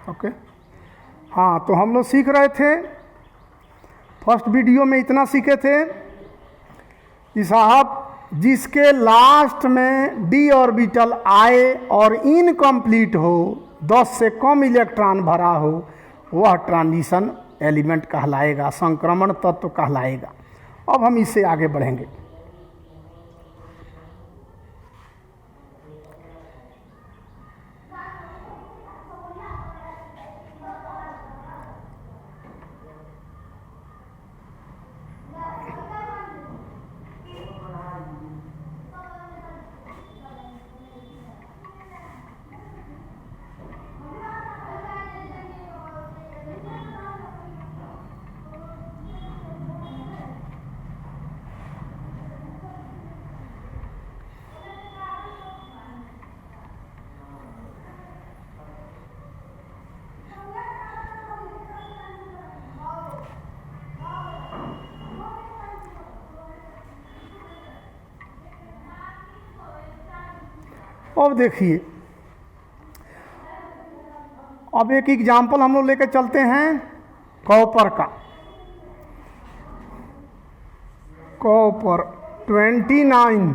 Okay. हाँ, तो हम लोग सीख रहे थे, फर्स्ट वीडियो में इतना सीखे थे कि साहब जिसके लास्ट में डी ऑर्बिटल आए और इनकम्प्लीट हो, 10 से कम इलेक्ट्रॉन भरा हो, वह ट्रांजिशन एलिमेंट कहलाएगा, संक्रमण तत्व कहलाएगा। अब हम इससे आगे बढ़ेंगे। अब देखिए, अब एक एग्जाम्पल हम लोग लेकर चलते हैं कॉपर का। Copper 29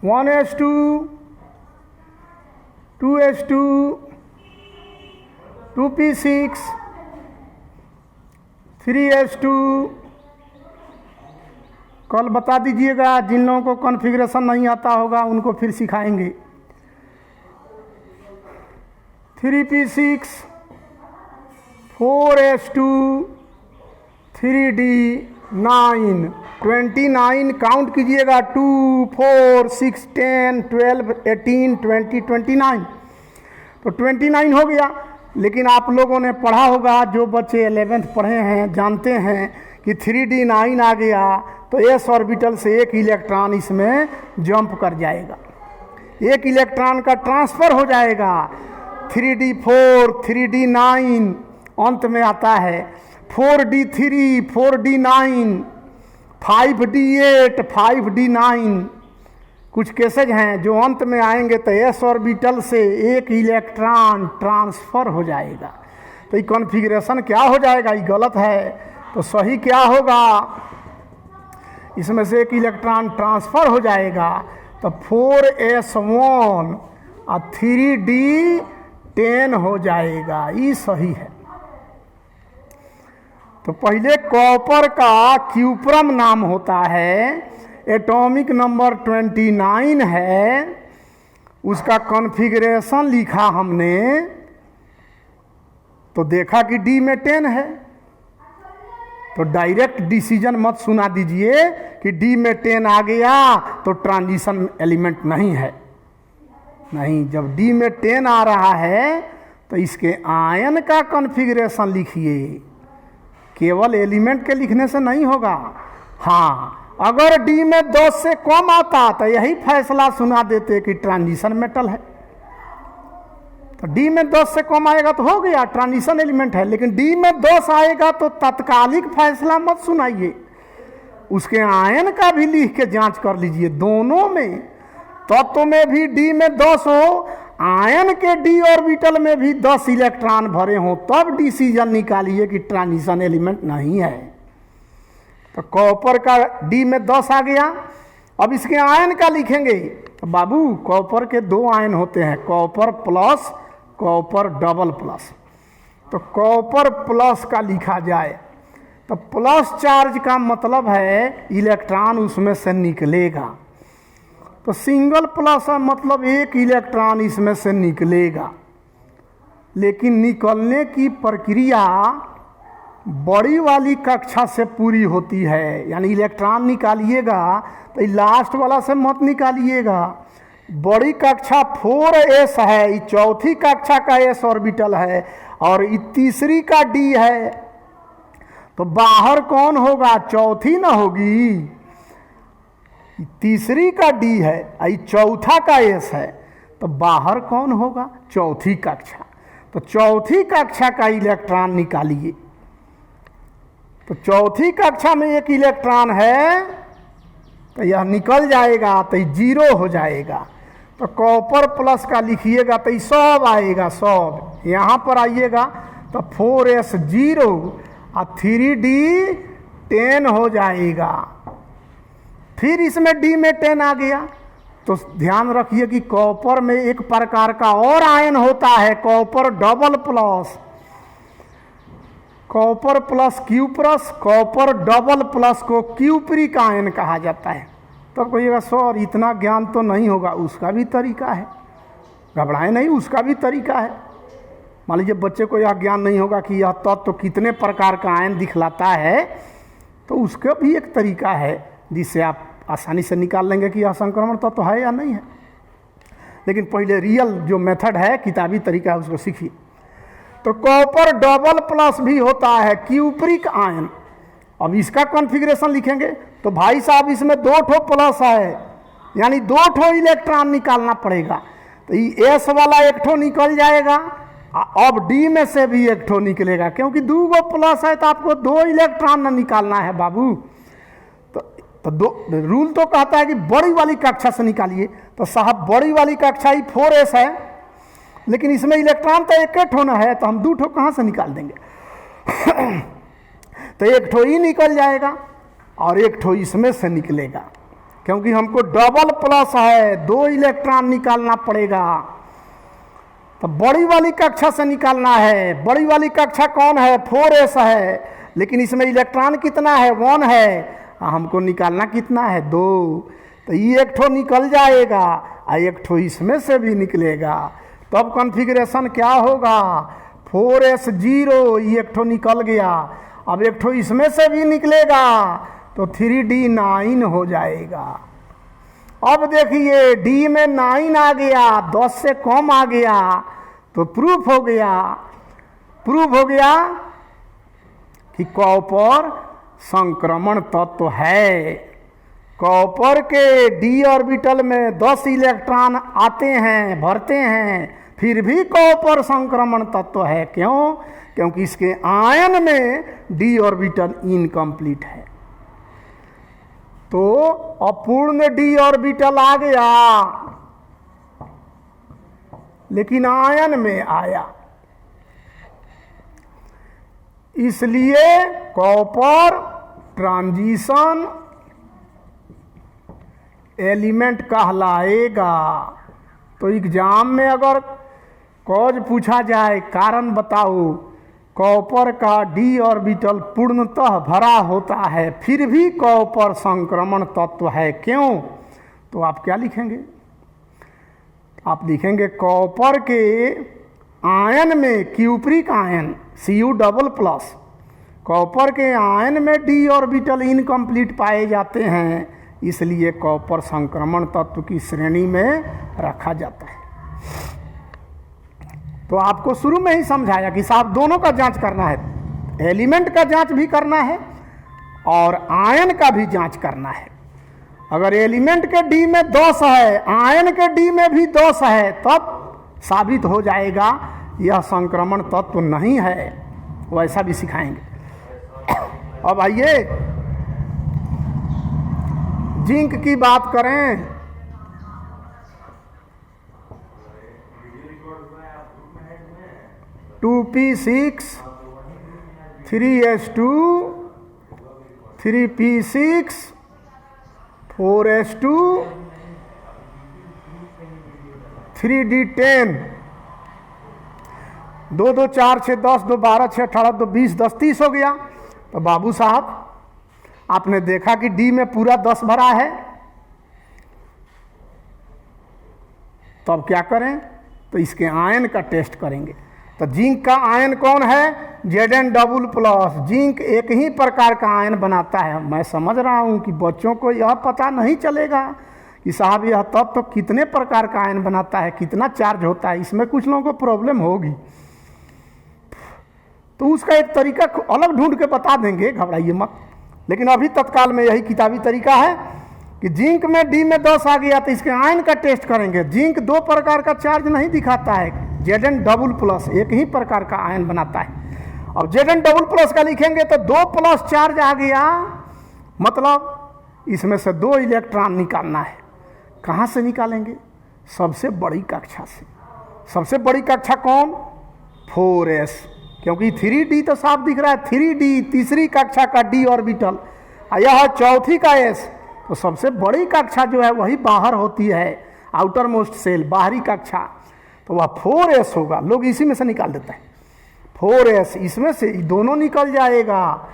1s2 2s2 2p6 3s2। कल बता दीजिएगा, जिन लोगों को कॉन्फ़िगरेशन नहीं आता होगा उनको फिर सिखाएंगे। 3p6 4s2 3d9 29 काउंट कीजिएगा, 2 4 6 10 12 18 20 29। तो 29 हो गया। लेकिन आप लोगों ने पढ़ा होगा, जो बच्चे 11th पढ़े हैं जानते हैं कि 3d9 आ गया तो एस ऑर्बिटल से एक इलेक्ट्रॉन इसमें जंप कर जाएगा, एक इलेक्ट्रॉन का ट्रांसफ़र हो जाएगा। 3d4 3d9 अंत में आता है, 4d3 4d9 5d8 5d9। कुछ केसेज हैं जो अंत में आएंगे तो एस ऑर्बिटल से एक इलेक्ट्रॉन ट्रांसफ़र हो जाएगा। तो ये कॉन्फ़िगरेशन क्या हो जाएगा, ये गलत है। तो सही क्या होगा, इसमें से एक इलेक्ट्रॉन ट्रांसफ़र हो जाएगा तो 4s1 और 3d10 हो जाएगा, ये सही है। तो पहले कॉपर का क्यूप्रम नाम होता है, एटॉमिक नंबर 29 है, उसका कॉन्फ़िगरेशन लिखा हमने तो देखा कि डी में 10 है। तो डायरेक्ट डिसीजन मत सुना दीजिए कि डी में 10 आ गया तो ट्रांजिशन एलिमेंट नहीं है। नहीं, जब डी में 10 आ रहा है तो इसके आयन का कॉन्फ़िगरेशन लिखिए, केवल एलिमेंट के लिखने से नहीं होगा। हाँ, अगर डी में 10 से कम आता तो यही फैसला सुना देते कि ट्रांजिशन मेटल है। तो डी में 10 से कम आएगा तो हो गया, ट्रांजिशन एलिमेंट है। लेकिन डी में 10 आएगा तो तात्कालिक फैसला मत सुनाइए, उसके आयन का भी लिख के जांच कर लीजिए। दोनों में, तत्व में भी डी में 10 हो, आयन के डी ऑर्बिटल में भी 10 इलेक्ट्रॉन भरे हों, तब डिसीजन निकालिए कि ट्रांजिशन एलिमेंट नहीं है। तो कॉपर का डी में 10 आ गया। अब इसके आयन का लिखेंगे तो बाबू, कॉपर के 2 आयन होते हैं, copper plus copper double plus. तो कॉपर प्लस का लिखा जाए तो प्लस चार्ज का मतलब है इलेक्ट्रॉन उसमें से निकलेगा। तो सिंगल प्लस है मतलब एक इलेक्ट्रॉन इसमें से निकलेगा, लेकिन निकलने की प्रक्रिया बड़ी वाली कक्षा से पूरी होती है। यानी इलेक्ट्रॉन निकालिएगा तो लास्ट वाला से मत निकालिएगा। बड़ी कक्षा 4s है, ये चौथी कक्षा का s ऑर्बिटल है और ये तीसरी का d है। तो बाहर कौन होगा, चौथी ना होगी, तीसरी का d है, ये चौथा का s है, तो बाहर कौन होगा, चौथी कक्षा। तो चौथी कक्षा का इलेक्ट्रॉन निकालिए। तो चौथी कक्षा में एक इलेक्ट्रॉन है तो यह निकल जाएगा तो 0 हो जाएगा। तो कॉपर प्लस का लिखिएगा तो ये सब आएगा सब। यहाँ पर आइएगा तो 4s0 और 3d10 हो जाएगा। फिर इसमें d में 10 आ गया। तो ध्यान रखिए कि कॉपर में एक प्रकार का और आयन होता है, copper double plus, copper plus cuprous, copper double plus को क्यूप्रिक आयन कहा जाता है। तो कहिएगा सर इतना ज्ञान तो नहीं होगा, उसका भी तरीका है, घबराए नहीं, उसका भी तरीका है। मान लीजिए बच्चे को यह ज्ञान नहीं होगा कि यह तत्व तो कितने प्रकार का आयन दिखलाता है, तो उसका भी एक तरीका है जिससे आप आसानी से निकाल लेंगे कि यह संक्रमण तत्व तो है या नहीं है। लेकिन पहले रियल जो मेथड है, किताबी तरीका है, उसको सीखिए। तो कॉपर डबल प्लस भी होता है क्यूप्रिक आयन। अब इसका कॉन्फ़िगरेशन लिखेंगे तो भाई साहब इसमें 2 ठो प्लस है, यानी 2 ठो इलेक्ट्रॉन निकालना पड़ेगा। तो ये एस वाला 1 ठो निकल जाएगा, अब डी में से भी 1 ठो निकलेगा, क्योंकि 2 गो प्लस है तो आपको 2 इलेक्ट्रॉन न निकालना है बाबू। तो रूल तो कहता है कि बड़ी वाली कक्षा से निकालिए। तो साहब बड़ी वाली कक्षा ही 4s है, लेकिन इसमें इलेक्ट्रॉन तो 1 ठो न है, तो हम 2 ठो कहाँ से निकाल देंगे? तो 1 ठो ही निकल जाएगा और 1 ठो इसमें से निकलेगा, क्योंकि हमको डबल प्लस है, 2 इलेक्ट्रॉन निकालना पड़ेगा। तो बड़ी वाली कक्षा से निकालना है। बड़ी वाली कक्षा कौन है? 4s है, लेकिन इसमें इलेक्ट्रॉन कितना है? 1 है। हमको निकालना कितना है? 2। तो ये 1 ठो निकल जाएगा और 1 ठो इसमें से भी निकलेगा। तब कॉन्फ़िगरेशन क्या होगा? 4s0, ये 1 ठो निकल गया, अब 1 ठो इसमें से भी निकलेगा तो 3d9 हो जाएगा। अब देखिए d में 9 आ गया, 10 से कम आ गया, तो प्रूफ हो गया कि कॉपर संक्रमण तत्व है। कॉपर के d ऑर्बिटल में 10 इलेक्ट्रॉन आते हैं, भरते हैं, फिर भी कॉपर संक्रमण तत्व है। क्यों? क्योंकि इसके आयन में d ऑर्बिटल इनकम्प्लीट है। तो अपूर्ण d ऑर्बिटल आ गया, लेकिन आयन में आया, इसलिए कॉपर ट्रांजिशन एलिमेंट कहलाएगा। तो एग्जाम में अगर कॉज पूछा जाए, कारण बताओ, कॉपर का d ऑर्बिटल पूर्णतः भरा होता है, फिर भी कॉपर संक्रमण तत्व है। क्यों? तो आप क्या लिखेंगे? आप लिखेंगे कॉपर के आयन में cupric ion Cu double plus, copper के आयन में d ऑर्बिटल इनकम्प्लीट पाए जाते हैं, इसलिए कॉपर संक्रमण तत्व की श्रेणी में रखा जाता है। तो आपको शुरू में ही समझाया कि साहब दोनों का जांच करना है, एलिमेंट का जांच भी करना है और आयन का भी जांच करना है। अगर एलिमेंट के d में दोष है, आयन के d में भी दोष है, तब साबित हो जाएगा यह संक्रमण तत्व नहीं है। वैसा भी सिखाएंगे। अब आइए जिंक की बात करें। (2p6) (3s2) (3p6) (4s2) (3d10) 2 2 4 6 10 2 12 6 18 2 20 10 30 हो गया। तो बाबू साहब आपने देखा कि डी में पूरा 10 भरा है, तो अब क्या करें? तो इसके आयन का टेस्ट करेंगे। तो जिंक का आयन कौन है? Zn double plus. जिंक एक ही प्रकार का आयन बनाता है। मैं समझ रहा हूं कि बच्चों को यह पता नहीं चलेगा कि साहब यह तत्व तो कितने प्रकार का आयन बनाता है, कितना चार्ज होता है, इसमें कुछ लोगों को प्रॉब्लम होगी। तो उसका एक तरीका अलग ढूंढ के बता देंगे, घबराइए मत। लेकिन अभी तत्काल में यही किताबी तरीका है कि जिंक में डी में 10 आ गया तो इसके आयन का टेस्ट करेंगे। जिंक 2 प्रकार का चार्ज नहीं दिखाता है, Zn डबल प्लस एक ही प्रकार का आयन बनाता है। अब Zn डबल प्लस का लिखेंगे तो 2 प्लस चार्ज आ गया, मतलब इसमें से 2 इलेक्ट्रॉन निकालना है। कहाँ से निकालेंगे? सबसे बड़ी कक्षा से। सबसे बड़ी कक्षा कौन? 4s, क्योंकि 3d तो साफ दिख रहा है, 3d तीसरी कक्षा का d ऑर्बिटल, यह चौथी का s। तो सबसे बड़ी कक्षा जो है वही बाहर होती है, आउटर मोस्ट सेल, बाहरी कक्षा, तो वह 4s होगा। लोग इसी में से निकाल देते हैं 4s, इसमें से दोनों निकल जाएगा।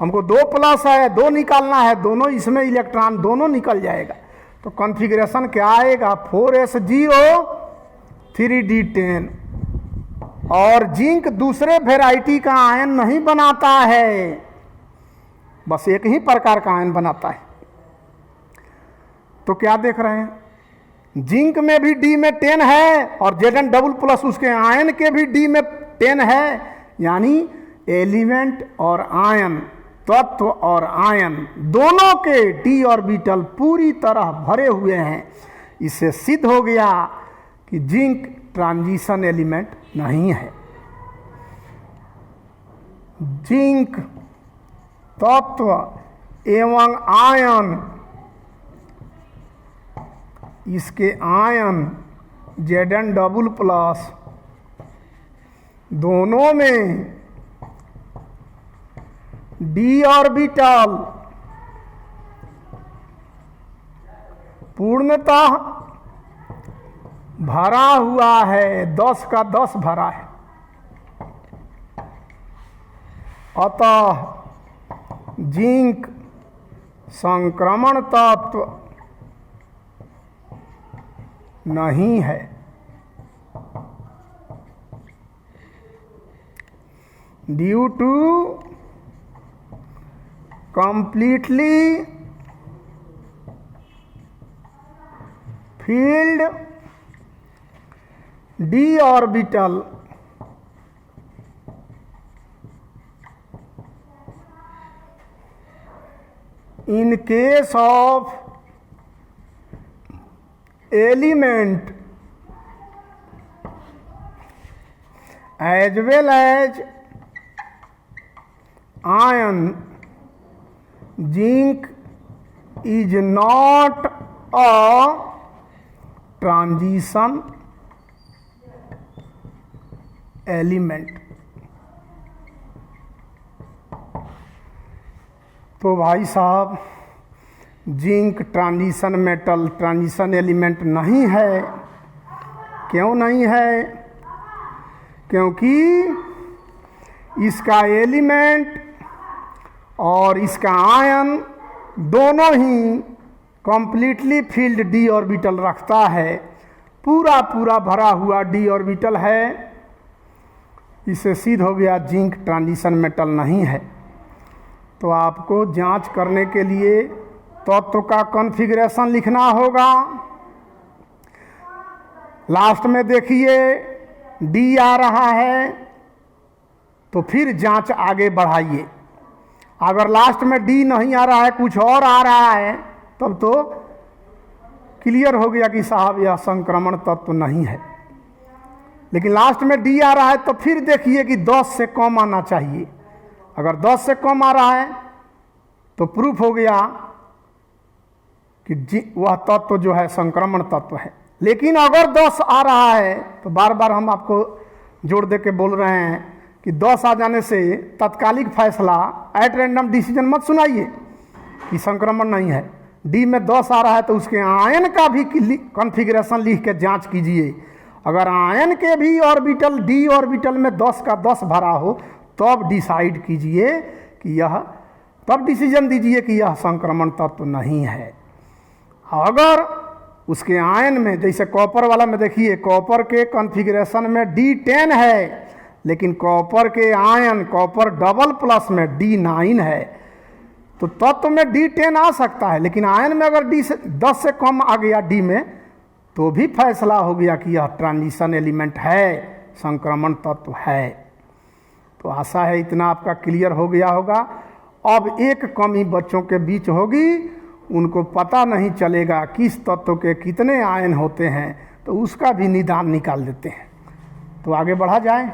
हमको 2 प्लस है, 2 निकालना है, दोनों इसमें इलेक्ट्रॉन दोनों निकल जाएगा। तो कॉन्फ़िगरेशन क्या आएगा? 4s0 3d10। और जिंक दूसरे वेराइटी का आयन नहीं बनाता है, बस एक ही प्रकार का आयन बनाता है। तो क्या देख रहे हैं? जिंक में भी D में 10 है और Zn डबल प्लस उसके आयन के भी D में 10 है, यानी एलिमेंट और आयन, तत्व और आयन दोनों के d ऑर्बिटल पूरी तरह भरे हुए हैं। इससे सिद्ध हो गया कि जिंक ट्रांजिशन एलिमेंट नहीं है। जिंक तत्व एवं आयन, इसके आयन Zn डबल प्लस दोनों में d ऑर्बिटल पूर्णतः भरा हुआ है, 10 का 10 भरा है। अतः जिंक संक्रमण तत्व नहीं है। Due to completely filled d orbital in case of element as well as ion, zinc is not a transition element। तो भाई साहब, zinc transition metal, transition element नहीं है। क्यों नहीं है? क्योंकि इसका एलिमेंट और इसका आयन दोनों ही कंप्लीटली फील्ड d ऑर्बिटल रखता है, पूरा पूरा भरा हुआ d ऑर्बिटल है। इससे सिद्ध हो गया जिंक ट्रांजिशन मेटल नहीं है। तो आपको जांच करने के लिए तत्व का कॉन्फ़िगरेशन लिखना होगा। लास्ट में देखिए D आ रहा है, तो फिर जांच आगे बढ़ाइए। अगर लास्ट में D नहीं आ रहा है, कुछ और आ रहा है, तब तो क्लियर हो गया कि साहब यह संक्रमण तत्व नहीं है। लेकिन लास्ट में D आ रहा है तो फिर देखिए कि 10 से कम आना चाहिए। अगर 10 से कम आ रहा है तो प्रूफ हो गया कि वह तत्व जो है संक्रमण तत्व है। लेकिन अगर 10 आ रहा है तो बार बार हम आपको जोड़ दे के बोल रहे हैं कि 10 आ जाने से तत्कालिक फैसला, एट रैंडम डिसीजन मत सुनाइए कि संक्रमण नहीं है। डी में 10 आ रहा है तो उसके आयन का भी कॉन्फ़िगरेशन लिख के जांच कीजिए। अगर आयन के भी ऑर्बिटल डी ऑर्बिटल में 10 का 10 भरा हो तब डिसाइड कीजिए कि यह, तब डिसीजन दीजिए कि यह संक्रमण तत्व नहीं है। अगर उसके आयन में, जैसे कॉपर वाला में देखिए, कॉपर के कॉन्फ़िगरेशन में D10 है, लेकिन कॉपर के आयन, कॉपर डबल प्लस में D9 है, तो तत्व में D10 आ सकता है। लेकिन आयन में अगर 10 से कम आ गया D में, तो भी फैसला हो गया कि यह ट्रांजिशन एलिमेंट है, संक्रमण तत्व है। तो आशा है इतना आपका क्लियर हो गया होगा। अब एक कमी बच्चों के बीच होगी, उनको पता नहीं चलेगा किस तत्व के कितने आयन होते हैं, तो उसका भी निदान निकाल देते हैं। तो आगे बढ़ा जाए।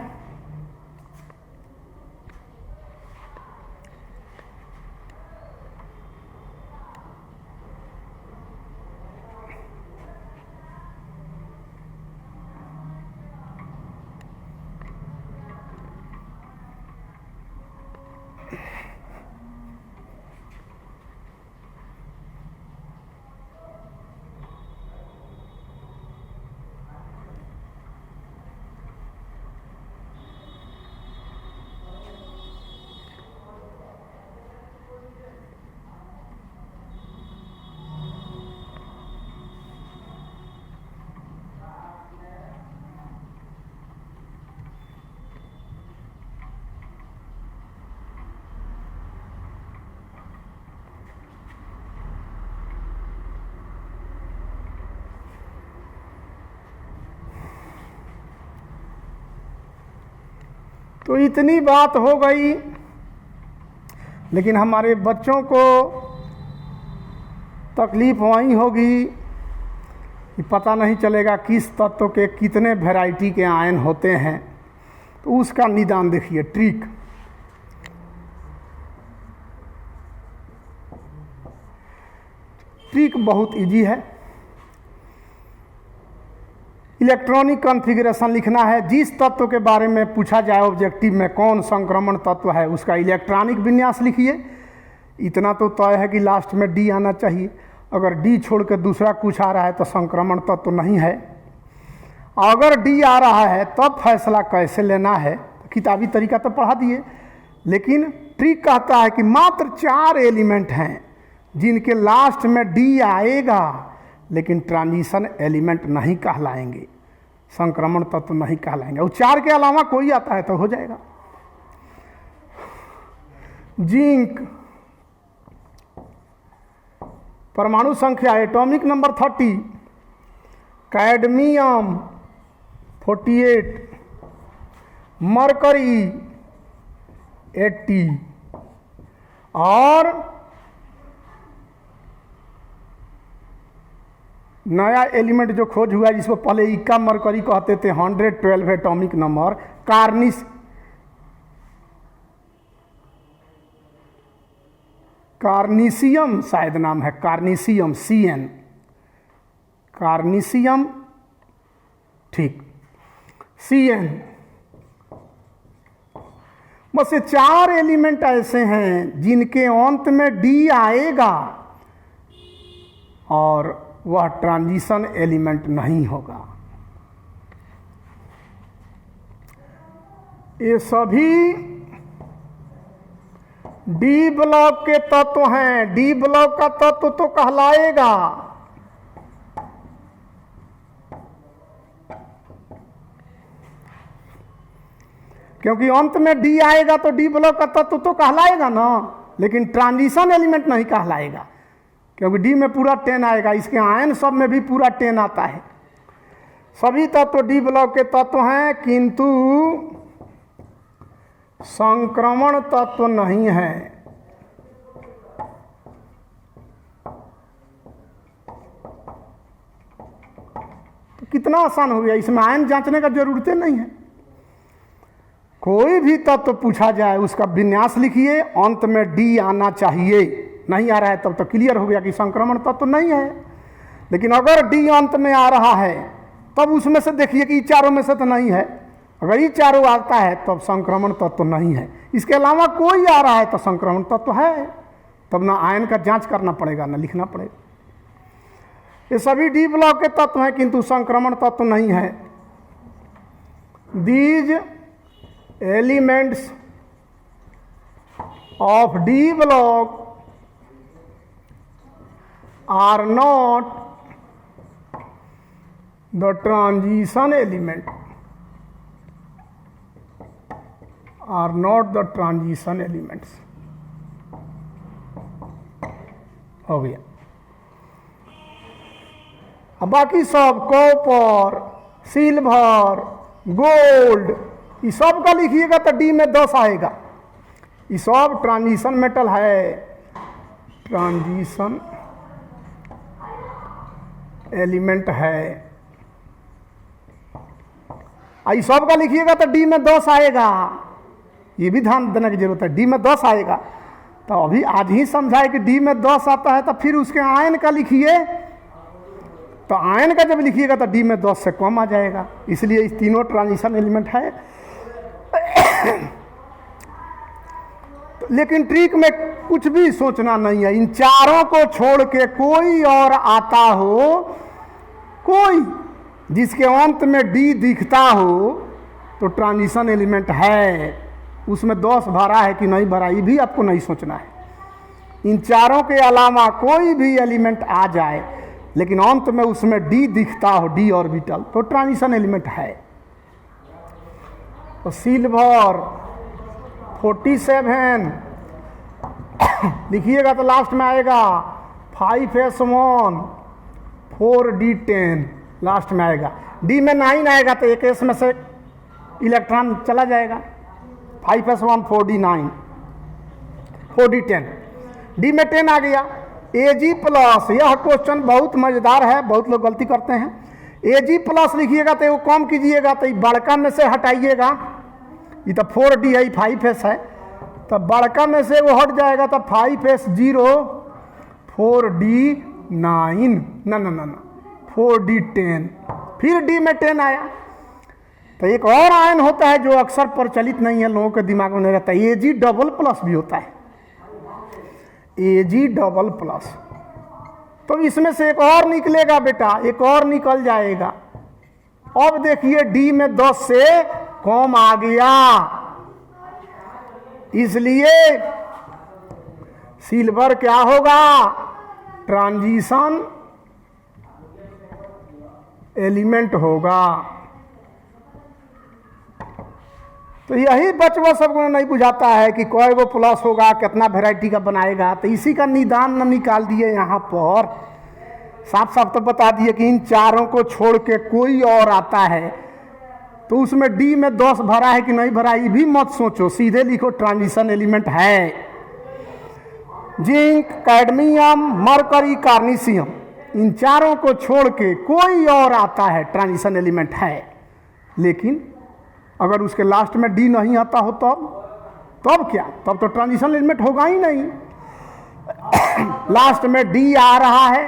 तो इतनी बात हो गई, लेकिन हमारे बच्चों को तकलीफ वहीं होगी कि पता नहीं चलेगा किस तत्व के कितने वैरायटी के आयन होते हैं। तो उसका निदान देखिए, ट्रिक। ट्रिक बहुत इजी है। इलेक्ट्रॉनिक कॉन्फ़िगरेशन लिखना है। जिस तत्व के बारे में पूछा जाए ऑब्जेक्टिव में कौन संक्रमण तत्व है, उसका इलेक्ट्रॉनिक विन्यास लिखिए। इतना तो तय है कि लास्ट में डी आना चाहिए। अगर डी छोड़ के दूसरा कुछ आ रहा है तो संक्रमण तत्व नहीं है। अगर डी आ रहा है तब फैसला कैसे लेना है, किताबी तरीका तो पढ़ा दिए, लेकिन ट्रिक कहता है कि मात्र 4 एलिमेंट हैं जिनके लास्ट में डी आएगा, लेकिन ट्रांजिशन एलिमेंट नहीं कहलाएंगे, संक्रमण तत्व नहीं कहलाएंगे। और 4 के अलावा कोई आता है तो हो जाएगा। जिंक, परमाणु संख्या एटॉमिक नंबर 30, कैडमियम 48, मरकरी 80 और नया एलिमेंट जो खोज हुआ जिसको पहले इक्का मरकरी कहते थे, 112 एटॉमिक नंबर, कार्निसियम शायद नाम है, कार्निसियम, CN, कार्निसियम, ठीक, CN। बस ये 4 एलिमेंट ऐसे हैं जिनके अंत में डी आएगा और वह ट्रांजिशन एलिमेंट नहीं होगा। ये सभी डी ब्लॉक के तत्व हैं। डी ब्लॉक का तत्व तो कहलाएगा, क्योंकि अंत में डी आएगा तो डी ब्लॉक का तत्व तो कहलाएगा ना, लेकिन ट्रांजिशन एलिमेंट नहीं कहलाएगा, क्योंकि डी में पूरा 10 आएगा। इसके आयन सब में भी पूरा 10 आता है। सभी तत्व डी ब्लॉक के तत्व हैं, किंतु संक्रमण तत्व नहीं है। तो कितना आसान हो गया, इसमें आयन जांचने का जरूरत नहीं है। कोई भी तत्व पूछा जाए उसका विन्यास लिखिए, अंत में डी आना चाहिए। नहीं आ रहा है तब तो क्लियर हो गया कि संक्रमण तत्व नहीं है। लेकिन अगर डी अंत में आ रहा है तब उसमें से देखिए कि चारों में से तो नहीं है। अगर ये चारों आता है तब संक्रमण तत्व नहीं है। इसके अलावा कोई आ रहा है तो संक्रमण तत्व है। तब ना आयन का जांच करना पड़ेगा ना लिखना पड़ेगा। ये सभी डी ब्लॉक के तत्व हैं किंतु संक्रमण तत्व नहीं है। These elements of D block are not the transition element, are not the transition elements। हो गया। अब बाकी सब कॉपर, सिल्वर, गोल्ड, ये सब का लिखिएगा तो डी में 10 आएगा। ये सब ट्रांजिशन मेटल है, ट्रांजिशन एलिमेंट है। आई सब का लिखिएगा तो डी में 10 आएगा। ये भी ध्यान देने की जरूरत है, डी में 10 आएगा। तो अभी आज ही समझाए कि डी में 10 आता है तो फिर उसके आयन का लिखिए। तो आयन का जब लिखिएगा तो डी में 10 से कम आ जाएगा। इसलिए इस तीनों ट्रांजिशन एलिमेंट है। लेकिन ट्रिक में कुछ भी सोचना नहीं है। इन चारों को छोड़ के कोई और आता हो, कोई जिसके अंत में डी दिखता हो तो ट्रांजिशन एलिमेंट है। उसमें 10 भरा है कि नहीं भरा ये भी आपको नहीं सोचना है। इन चारों के अलावा कोई भी एलिमेंट आ जाए लेकिन अंत में उसमें डी दिखता हो, डी ऑर्बिटल, तो ट्रांजिशन एलिमेंट है। तो सिल्वर 47 लिखिएगा तो लास्ट में आएगा 5s1 4d10 लास्ट में आएगा। डी में 9 आएगा तो एक एस में से इलेक्ट्रॉन चला जाएगा। 5s1 4d9 4d10, डी में 10 आ गया। Ag प्लस, यह क्वेश्चन बहुत मजेदार है, बहुत लोग गलती करते हैं। Ag प्लस लिखिएगा तो वो कम कीजिएगा तो बड़का में से हटाइएगा, ये तो 4d है, 5s है, तो बड़का में से वो हट जाएगा तो 5s0 4d9 ना 4d10, फिर डी में 10 आया। तो एक और आयन होता है जो अक्सर प्रचलित नहीं है, लोगों के दिमाग में नहीं रहता, Ag डबल प्लस भी होता है, Ag डबल प्लस। तो इसमें से एक और निकलेगा बेटा, एक और निकल जाएगा। अब देखिए डी में 10 से कम आ गया, इसलिए सिल्वर क्या होगा, ट्रांजिशन एलिमेंट होगा। तो यही बचवा सबको नहीं बुझाता है कि कोई वो प्लस होगा, कितना वैरायटी का बनाएगा, तो इसी का निदान न निकाल दिए यहाँ पर, साफ साफ तो बता दिए कि इन चारों को छोड़ के कोई और आता है, तो उसमें डी में 10 भरा है कि नहीं भरा ये भी मत सोचो, सीधे लिखो ट्रांजिशन एलिमेंट है। जिंक, कैडमियम, मरकरी, कार्निशियम, इन चारों को छोड़ के कोई और आता है, ट्रांजिशन एलिमेंट है। लेकिन अगर उसके लास्ट में डी नहीं आता हो तब क्या, तब तो ट्रांजिशन एलिमेंट होगा ही नहीं। लास्ट में डी आ रहा है,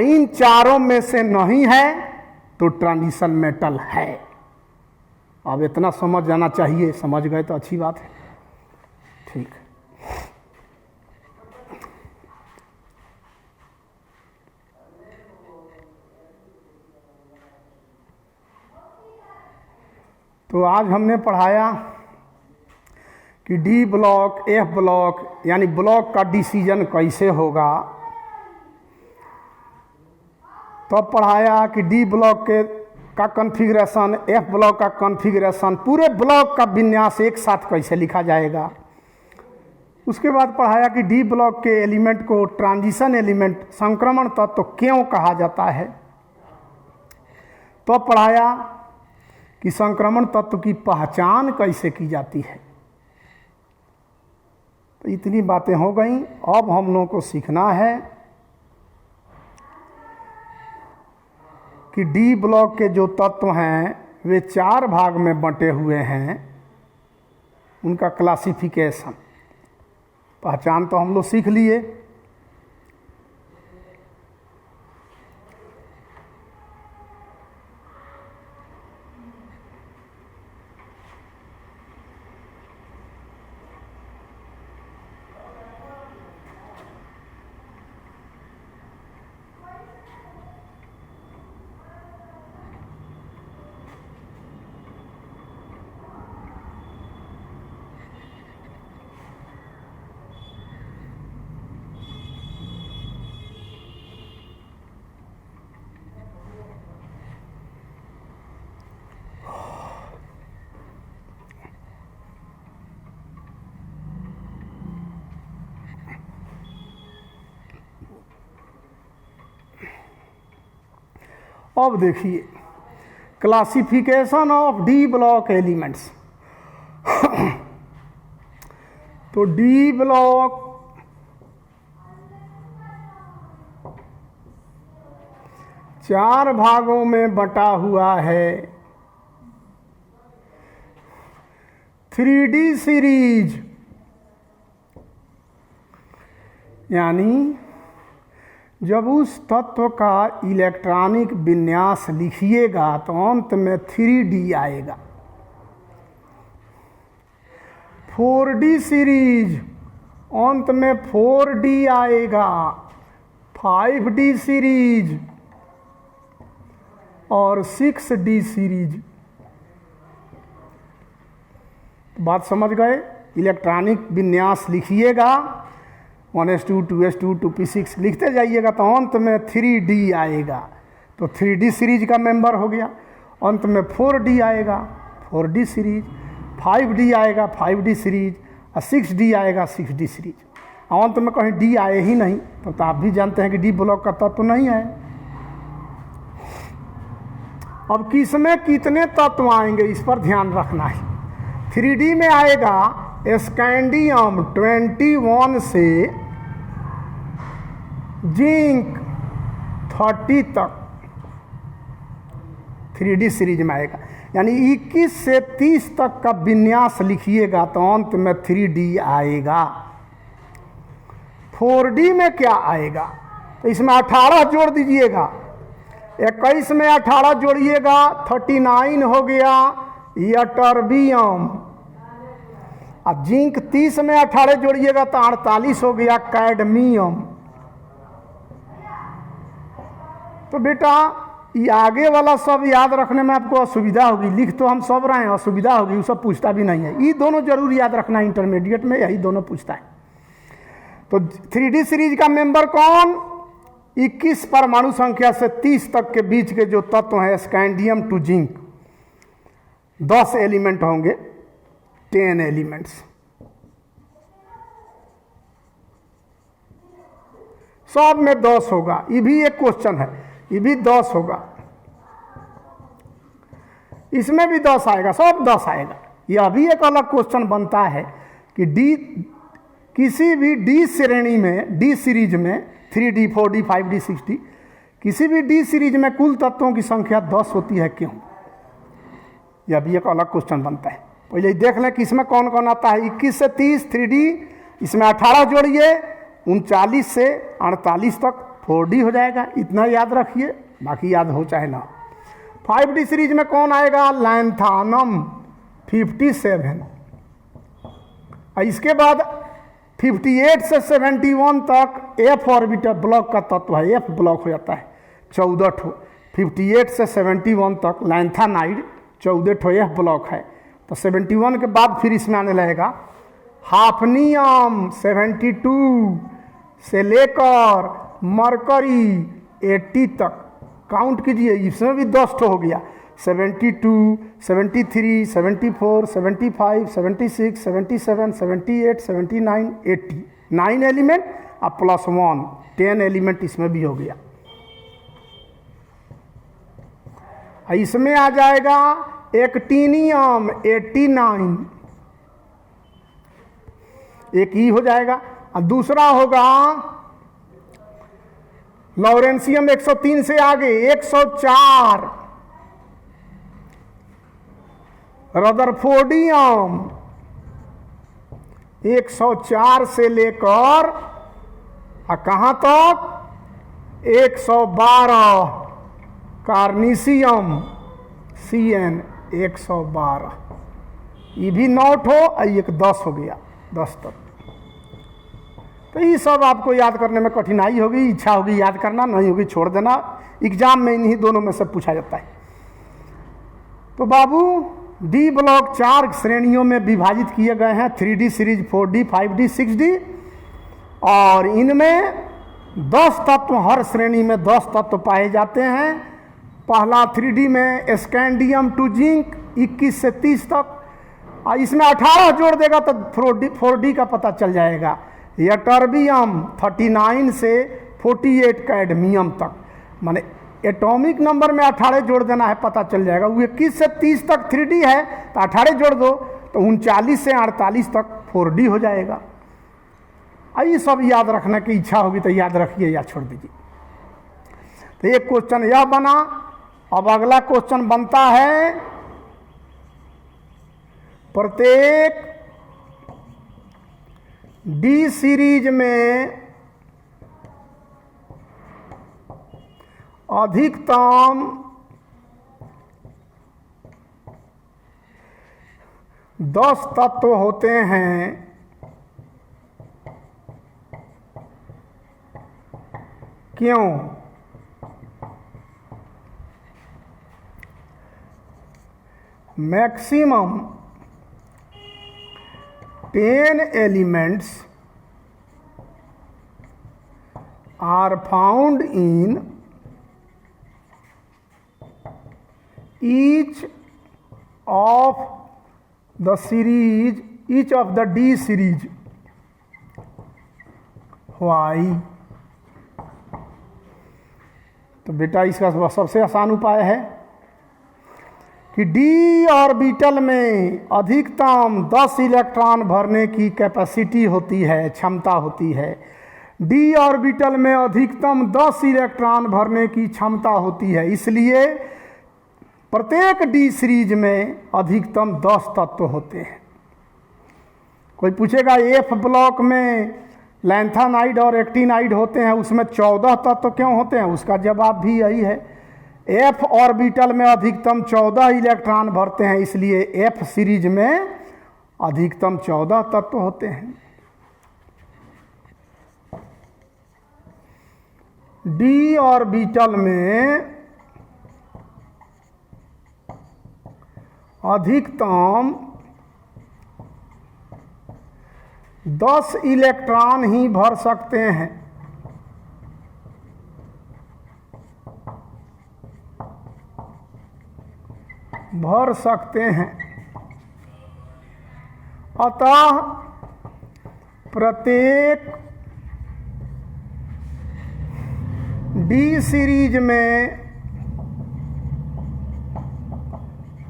इन चारों में से नहीं है तो ट्रांजिशन मेटल है। अब इतना समझ जाना चाहिए, समझ गए तो अच्छी बात है। ठीक, तो आज हमने पढ़ाया कि डी ब्लॉक, एफ ब्लॉक यानी ब्लॉक का डिसीजन कैसे होगा। तब पढ़ाया कि डी ब्लॉक का कॉन्फ़िगरेशन, एफ ब्लॉक का कॉन्फ़िगरेशन, पूरे ब्लॉक का विन्यास एक साथ कैसे लिखा जाएगा। उसके बाद पढ़ाया कि डी ब्लॉक के एलिमेंट को ट्रांजिशन एलिमेंट, संक्रमण तत्व क्यों कहा जाता है। तो पढ़ाया कि संक्रमण तत्व की पहचान कैसे की जाती है। तो इतनी बातें हो गई। अब हम लोगों को सीखना है कि डी ब्लॉक के जो तत्व हैं वे 4 भाग में बंटे हुए हैं, उनका क्लासिफिकेशन, पहचान तो हम लोग सीख लिए। अब देखिए classification of D block elements. तो डी ब्लॉक चार भागों में बटा हुआ है। 3D सीरीज यानी जब उस तत्व का इलेक्ट्रॉनिक विन्यास लिखिएगा तो अंत में 3D आएगा। 4D सीरीज अंत में 4D आएगा। 5D सीरीज और 6D सीरीज। बात समझ गए? इलेक्ट्रॉनिक विन्यास लिखिएगा 1s2 2s2 2p6 लिखते जाइएगा तो अंत में 3D आएगा। तो 3D सीरीज का मेंबर हो गया। अंत में 4D आएगा 4D सीरीज, 5D आएगा 5D सीरीज और 6D आएगा 6D सीरीज। अंत में कहीं D आए ही नहीं तो आप भी जानते हैं कि D ब्लॉक का तत्व नहीं है। अब किसमें कितने तत्व आएंगे इस पर ध्यान रखना है। 3D में आएगा स्कैंडियम 21 से जिंक 30 तक 3D सीरीज में आएगा। यानी 21 से 30 तक का विन्यास लिखिएगा तो अंत में 3D आएगा। 4D में क्या आएगा? तो इसमें 18 जोड़ दीजिएगा, 21 में 18 जोड़िएगा 39 हो गया यटर्बियम। अब जिंक 30 में 18 जोड़िएगा तो 48 हो गया कैडमियम। तो बेटा ये आगे वाला सब याद रखने में आपको असुविधा होगी, लिख तो हम सब रहे हैं, असुविधा होगी, वो सब पूछता भी नहीं है। ये दोनों जरूर याद रखना, इंटरमीडिएट में यही दोनों पूछता है। तो 3D सीरीज का मेंबर कौन? 21 परमाणु संख्या से 30 तक के बीच के जो तत्व हैं स्कैंडियम टू जिंक, 10 एलिमेंट होंगे, 10 एलिमेंट्स। सब में 10 होगा, ये भी एक क्वेश्चन है, ये भी 10 होगा, इसमें भी 10 आएगा, सब 10 आएगा। यह भी एक अलग क्वेश्चन बनता है कि डी किसी भी डी श्रेणी में, डी सीरीज में 3D 4D 5D 6D किसी भी डी सीरीज में कुल तत्वों की संख्या 10 होती है, क्यों? यह भी एक अलग क्वेश्चन बनता है। पहले देख लें कि इसमें कौन कौन आता है। 21 से 30 3D, इसमें 18 जोड़िए 39 से 48 तक 4D हो जाएगा। इतना याद रखिए, बाकी याद हो चाहे ना। 5D सीरीज में कौन आएगा? लैंथानम 57। इसके बाद 58 से 71 तक F ऑर्बिटल ब्लॉक का तत्व है, F ब्लॉक हो जाता है 14 ठो। 58 से 71 तक लैंथानाइड 14 ठो F ब्लॉक है। तो 71 के बाद फिर इसमें आने लगेगा हाफनियम 72 से लेकर मरकरी 80 तक। काउंट कीजिए, इसमें भी 10 ठो हो गया। 72, 73, 74, 75, 76, 77, 78, 79, 80, 9 एलिमेंट और प्लस 1 10 एलिमेंट इसमें भी हो गया। इसमें आ जाएगा एक्टिनियम 89, एक ही हो जाएगा। और दूसरा होगा लॉरेंसियम 103 से आगे 104, रदरफोर्डियम 104 से लेकर कहाँ तक 112, कार्निशियम CN 112, ये भी 9 ठो और एक 10 हो गया, 10 तक। तो ये सब आपको याद करने में कठिनाई होगी, इच्छा होगी याद करना, नहीं होगी छोड़ देना। एग्जाम में इन्हीं दोनों में से पूछा जाता है। तो बाबू डी ब्लॉक 4 श्रेणियों में विभाजित किए गए हैं, 3D series 4D 5D 6D, और इनमें 10 तत्व, हर श्रेणी में 10 तत्व पाए जाते हैं। पहला 3D में स्कैंडियम टू जिंक 21 से 30 तक, और इसमें 18 जोड़ देगा तो 4D का पता चल जाएगा। यटर्बियम 39 से 48 कैडमियम तक, माने एटॉमिक नंबर में 18 जोड़ देना है, पता चल जाएगा। वो 21 से 30 तक 3D है तो 18 जोड़ दो तो 39 से 48 तक 4D हो जाएगा। ये सब याद रखने की इच्छा होगी तो याद रखिए या छोड़ दीजिए। तो एक क्वेश्चन यह बना। अब अगला क्वेश्चन बनता है, प्रत्येक डी सीरीज में अधिकतम 10 तत्व होते हैं, क्यों? Maximum 10 elements are found in each of the series, each of the D series. Why? तो बेटा इसका सबसे आसान उपाय है कि डी ऑर्बिटल में अधिकतम 10 इलेक्ट्रॉन भरने की कैपेसिटी होती है, क्षमता होती है। डी ऑर्बिटल में अधिकतम 10 इलेक्ट्रॉन भरने की क्षमता होती है, इसलिए प्रत्येक डी सीरीज में अधिकतम 10 तत्व होते हैं। कोई पूछेगा एफ ब्लॉक में लैंथेनाइड और एक्टिनाइड होते हैं, उसमें 14 तत्व क्यों होते हैं? उसका जवाब भी यही है, एफ ऑर्बिटल में अधिकतम 14 इलेक्ट्रॉन भरते हैं, इसलिए एफ सीरीज में अधिकतम 14 तत्व होते हैं। डी ऑर्बिटल में अधिकतम 10 इलेक्ट्रॉन ही भर सकते हैं। अतः प्रत्येक डी सीरीज में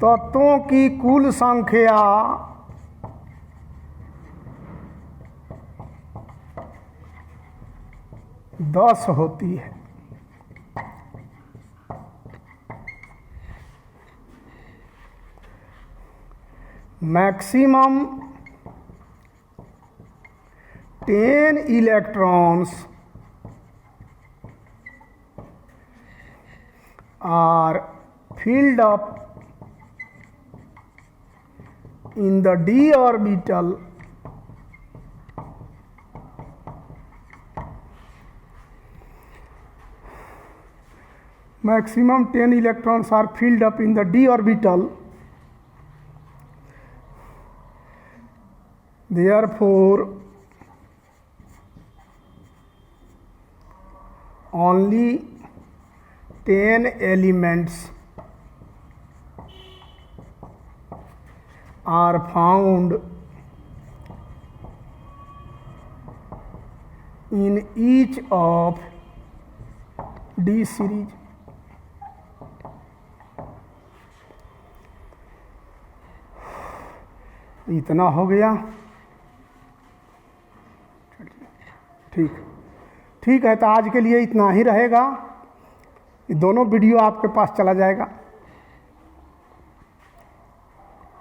तत्वों की कुल संख्या 10 होती है। Maximum 10 electrons are filled up in the d orbital maximum 10 electrons are filled up in the d orbital, therefore only 10 elements are found in each of D series. इतना हो गया। ठीक है, तो आज के लिए इतना ही रहेगा। ये दोनों वीडियो आपके पास चला जाएगा।